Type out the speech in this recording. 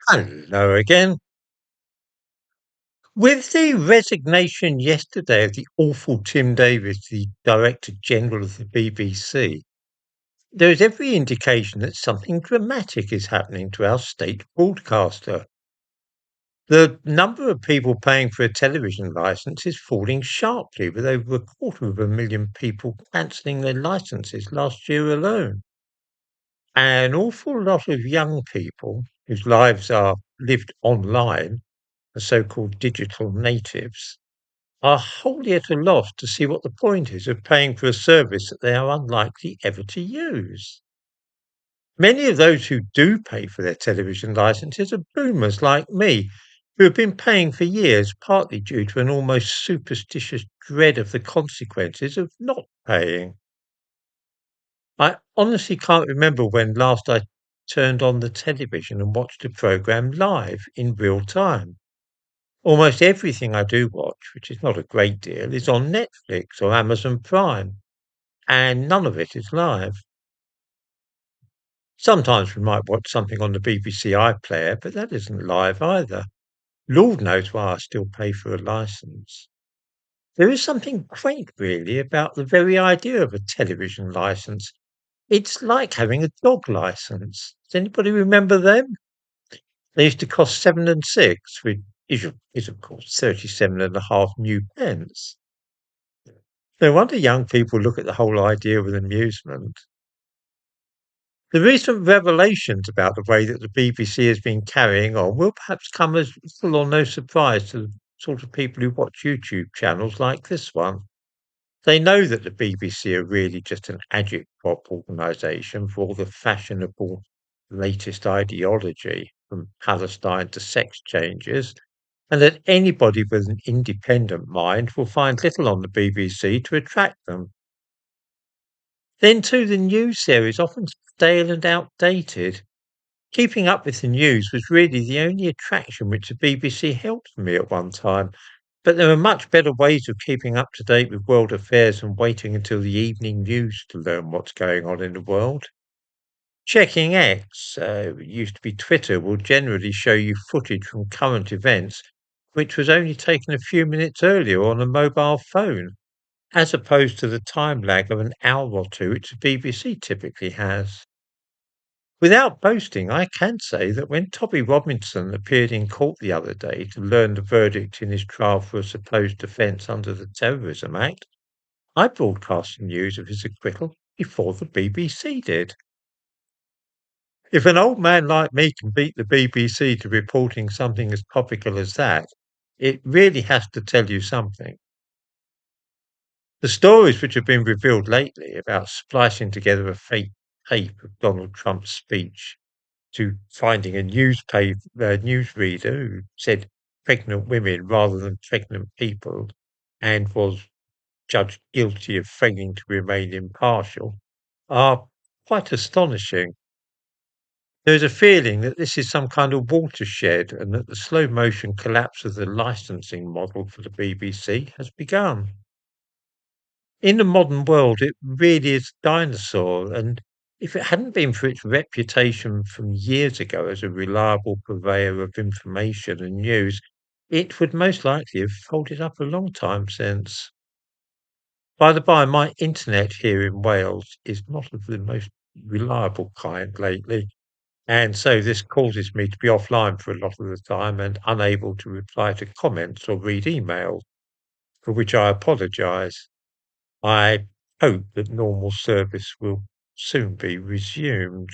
Hello again. With the resignation yesterday of the awful Tim Davis, the Director General of the BBC, there is every indication that something dramatic is happening to our state broadcaster. The number of people paying for a television licence is falling sharply, with over a quarter of a million people cancelling their licences last year alone. An awful lot of young people whose lives are lived online, the so-called digital natives, are wholly at a loss to see what the point is of paying for a service that they are unlikely ever to use. Many of those who do pay for their television licenses are boomers like me, who have been paying for years, partly due to an almost superstitious dread of the consequences of not paying. I honestly can't remember when last I turned on the television and watched a program live in real time. Almost everything I do watch, which is not a great deal, is on Netflix or Amazon Prime, and none of it is live. Sometimes we might watch something on the BBC iPlayer, but that isn't live either. Lord knows why I still pay for a license. There is something quaint, really, about the very idea of a television license. It's like having a dog license. Does anybody remember them? They used to cost seven and six, which is of course 37 and a half new pence. No wonder young people look at the whole idea with amusement. The recent revelations about the way that the BBC has been carrying on will perhaps come as little or no surprise to the sort of people who watch YouTube channels like this one. They know that the BBC are really just an agitprop organisation for all the fashionable latest ideology, from Palestine to sex changes, and that anybody with an independent mind will find little on the BBC to attract them. Then too, the news there is often stale and outdated. Keeping up with the news was really the only attraction which the BBC held for me at one time, but there are much better ways of keeping up to date with world affairs than waiting until the evening news to learn what's going on in the world. Checking X, it used to be Twitter, will generally show you footage from current events which was only taken a few minutes earlier on a mobile phone, as opposed to the time lag of an hour or two which the BBC typically has. Without boasting, I can say that when Tommy Robinson appeared in court the other day to learn the verdict in his trial for a supposed offence under the Terrorism Act, I broadcast the news of his acquittal before the BBC did. If an old man like me can beat the BBC to reporting something as topical as that, it really has to tell you something. The stories which have been revealed lately about splicing together a fake tape of Donald Trump's speech to finding a newsreader who said pregnant women rather than pregnant people and was judged guilty of failing to remain impartial are quite astonishing. There's a feeling that this is some kind of watershed and that the slow motion collapse of the licensing model for the BBC has begun. In the modern world, it really is a dinosaur, and if it hadn't been for its reputation from years ago as a reliable purveyor of information and news, it would most likely have folded up a long time since. By the by, my internet here in Wales is not of the most reliable kind lately, and so this causes me to be offline for a lot of the time and unable to reply to comments or read emails, for which I apologise. I hope that normal service will soon be resumed.